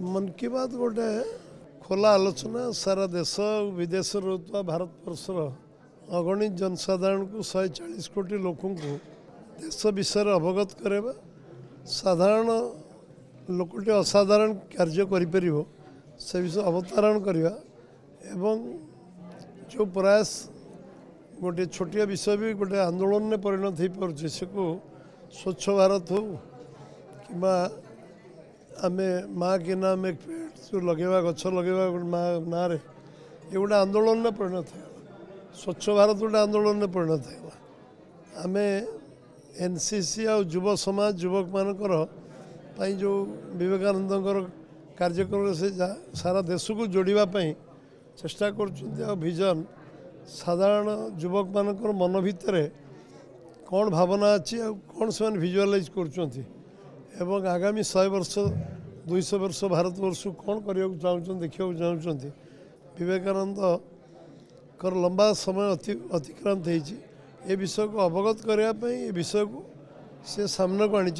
मन की बात गोटे खोला आलोचना सारा देश विदेश रोता भारत वर्षर अगणित जनसाधारण को 140 कोटी लोक को देश विषय अवगत करवा साधारण लोकटे असाधारण कार्य कर से विषय अवतारण करवा एवं जो प्रयास गोटे छोटिया विषय भी गोटे आंदोलन में परिणत हो पारे से स्वच्छ भारत हो कि आमे माँ के नाम एक पेड़ जो लगेवा गछ लगेवा माँ ना रे ये गोटे आंदोलन में परिणत है। स्वच्छ भारत गोटे आंदोलन में परिणत है। आमे एनसीसी आ युव समाज युवक मानकर जो विवेकानंद कार्यक्रम से सारा देश को जोड़िबा चेष्टा कर विजन साधारण युवक मानकर मन भितर कौन भावना अच्छी कौन से भिजुआलाइज कर आगामी 100 वर्ष 200 वर्ष भारत वर्ष कौन करने चाहते देखा चाहते विवेकानंद कर लंबा समय अतिक्रांत हो विषय को अवगत करने ये विषय को से सामना को आनी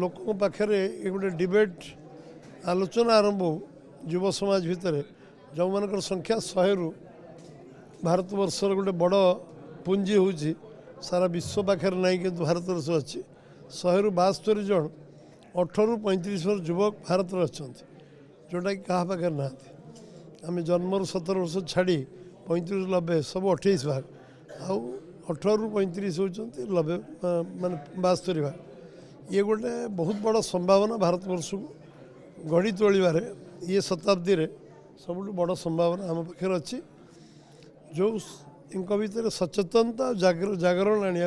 लोकों पाखे ये गोटे डिबेट आलोचना आरंभ हो युव समाज भितर जो मान संख्या 100 रु भारत वर्षर गोटे बड़ पुंजी हूँ सारा विश्व पाखे नहीं कि भारत वर्ष अच्छी 100 रु 72 जन 18 रु 35 वर्ष युवक भारत में अच्छा जोटा कि क्या पाखे ना आम जन्म 17 वर्ष छाड़ी 35 90 सब 28 भाग आउ 18 रु 35 होती 90 मान 72 भाग ये गोटे बहुत बड़ संभावना भारत वर्ष को गढ़ी तोड़े ये शताब्दी रे सब बड़ संभावना आम पाखे अच्छी जो इनका भीतर सचेतनता जागरण आने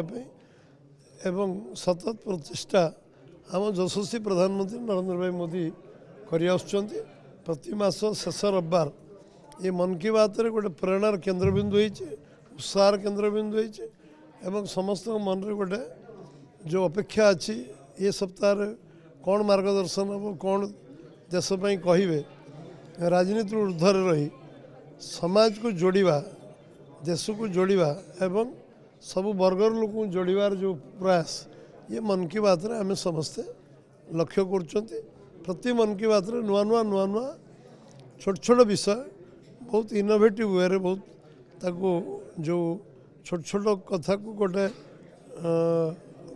एवं सतत प्रचेषा आम यशस्वी प्रधानमंत्री नरेंद्र भाई मोदी कर प्रति मास शेष रविवार ये मन की बात रे गोटे प्रेरणार केन्द्रबिंदु उत्साह केन्द्रबिंदु एवं समस्त मन रे गोटे जो अपेक्षा अच्छी ये सप्ताह कौन मार्गदर्शन हम कौन देशपाई कहे राजनीति ऊर्धर रही समाज को जोड़वा देश को जोड़वा एवं सबु वर्गर लोक जोड़ार जो प्रयास ये मन की बात रे आम समस्ते लक्ष्य कर प्रति मन की बात रे नुआ नुआ छोट छोट विषय बहुत इनोवेटिव वे रे बहुत ताको जो छोट छोट कथा को गोटे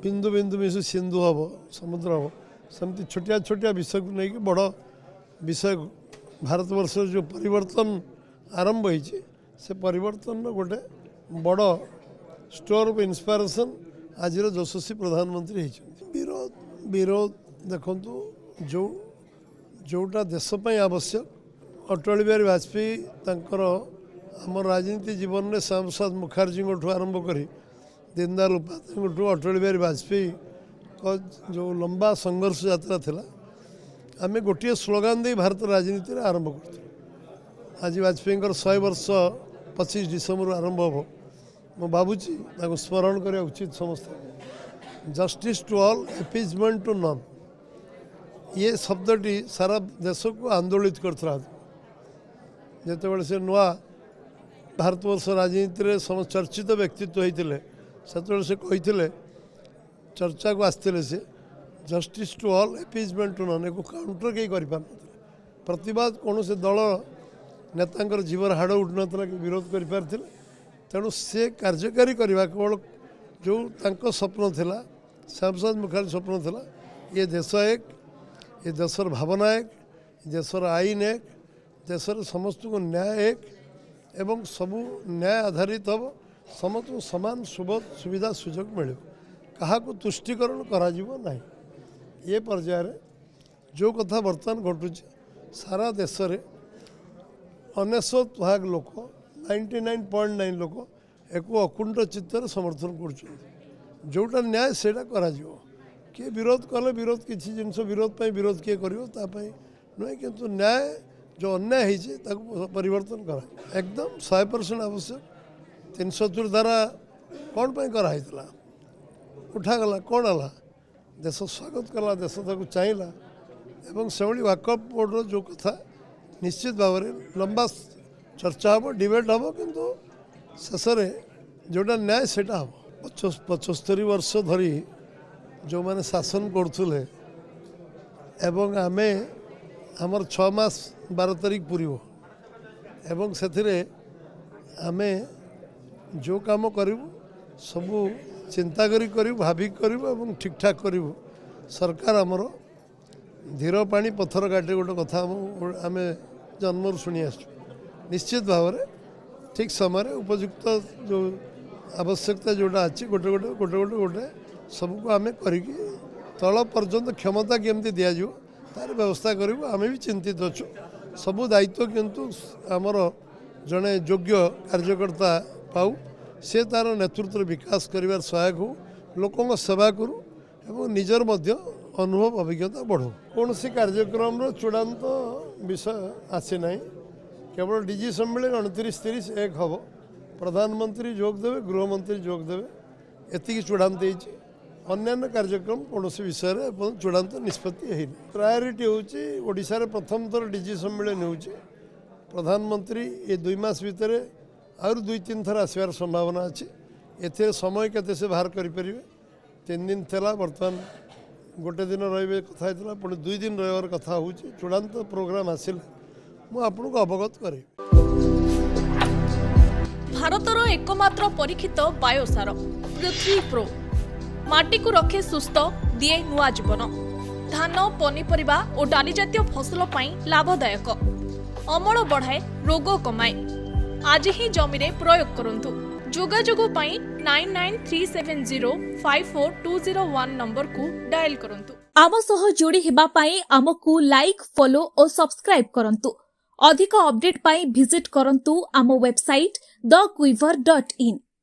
बिंदु बिंदु मिशु सिंधु हम समुद्र हम सेमती छोटिया छोटिया विषय को लेकिन बड़ विषय भारतवर्ष जो परिवर्तन आरंभ होती से परिवर्तन गोटे बड़ स्टोर ऑफ इंस्पिरेशन आज यशस्वी प्रधानमंत्री विरोध विरोध देखु जो जोटा देशपाई आवश्यक अटल बिहारी वाजपेयी आम राजनीति जीवन में श्याम प्रसाद मुखर्जी आरंभ कर दीनदयाल उपाध्याय अटल बिहारी वाजपेयी का जो लंबा संघर्ष यात्रा थिला आम गोटे स्लोगान दे भारत राजनीति आरंभ कर आज वाजपेयी 100 वर्ष 25 डिसेम्बर आरंभ हम मु भावुची स्मरण करने उचित समस्त justice to all appeasement to none ये शब्दटी सारा देश को आंदोलित करता जिते से नुआ भारतवर्ष राजनीति में चर्चित व्यक्तित्व होते से कहते चर्चा को आसते से justice to all appeasement to none एक काउंटर कहीं कर प्रतिवाद कौन से दल नेता जीवन हाड़ उठू ना कि विरोध कर तेणु से कार्यकारी करवा केवल जो स्वप्न थिला श्याम प्रसाद मुखर्जी स्वप्न थिला ये देश एक ये देशर भावना एक देशर आईन एक देशर समस्त को न्याय एक एवं सबू न्याय आधारित हम समस्त समान सुविधा सुजोग मिले क्या तुष्टिकरण करा ना ये पर्यायर जो कथा बर्तमान घटू सारा देश में 99% लोक 99.9 लोक एक अकुंठ चित्तर समर्थन कर जोटा न्याय से किए विरोध कले विरोध किसी जिनस विरोध पर विरोध किए कर नुहे किंतु न्याय जो अन्याय है परिवर्तन करा एकदम 100% आवश्यक 370 धारा कौन पर कराई उठागला कौन है देश स्वागत कला देश चाहिला एवं से वाकअप बोर्ड जो कथा निश्चित भाव में लंबा चर्चा हम डिबेट हम किंतु शेष जोटा न्याय से हम 75 वर्ष धरी जो मैंने शासन करुले एवं आमे आमर 6 मास 12 तारीख पूरीब एवं से आमे जो काम करूँ सबू चिंता करी भाविक करूँ ठीक ठाक करूँ। सरकार आमर धीर पानी पत्थर काटे गोटे कथा आम जन्म शुणी आस निश्चित भाव में ठीक समय उपयुक्त जो आवश्यकता जोटा अच्छी गोटे गोटे गोटे गोटे गोटे सबको आम करी तल पर्यंत क्षमता केमती दिज्व तार व्यवस्था करूँ। आम भी चिंतित अच्छु सबू दायित्व किंतु आमर जड़े योग्य कार्यकर्ता पाऊ सी तार नेतृत्व विकास करिवार सहायक हो लोकों सेवा करूँ एवं निजर मध्य अनुभव अभिज्ञता बढ़ो। कौन सी कार्यक्रम चूड़ांत विषय आसी ना केवल डीजी सम्मेलन 29-30 एक हम प्रधानमंत्री जोगदेवे गृहमंत्री जोगदेवे एति चूड़ांत अन्य कार्यक्रम कौन विषय में चूड़ांत निष्पत्ति है प्रायोरीटी होशार प्रथम थर डीजी सम्मेलन हो प्रधानमंत्री ये 2 मास भितर और 2-3 थर आसबार संभावना अच्छी ए समय केते से बाहर करें 3 दिन थेला बर्तमान गोटे दिन रे कथा पुणी 2 दिन रही कथा हो चूड़ांत प्रोग्राम आसिले मुझे आपको अवगत करी। भारतर एकमात्र परीक्षित बायोसार पृथ्वी प्रो माटी को रखे सुस्थ दिए नुआ जीवन धान पनीपरिबा और डाली जातीय फसल लाभदायक अमल बढ़ाए रोग कमाए आज ही जमी प्रयोग करंतु। जोगाजोग 9937054201 नंबर को डायल करंतु। आम सह जोड़ी हेबा पाई आमको लाइक फॉलो और सब्सक्राइब करंतु। अधिक अपडेट पाई विजिट करंतु आम वेबसाइट thequiver.in।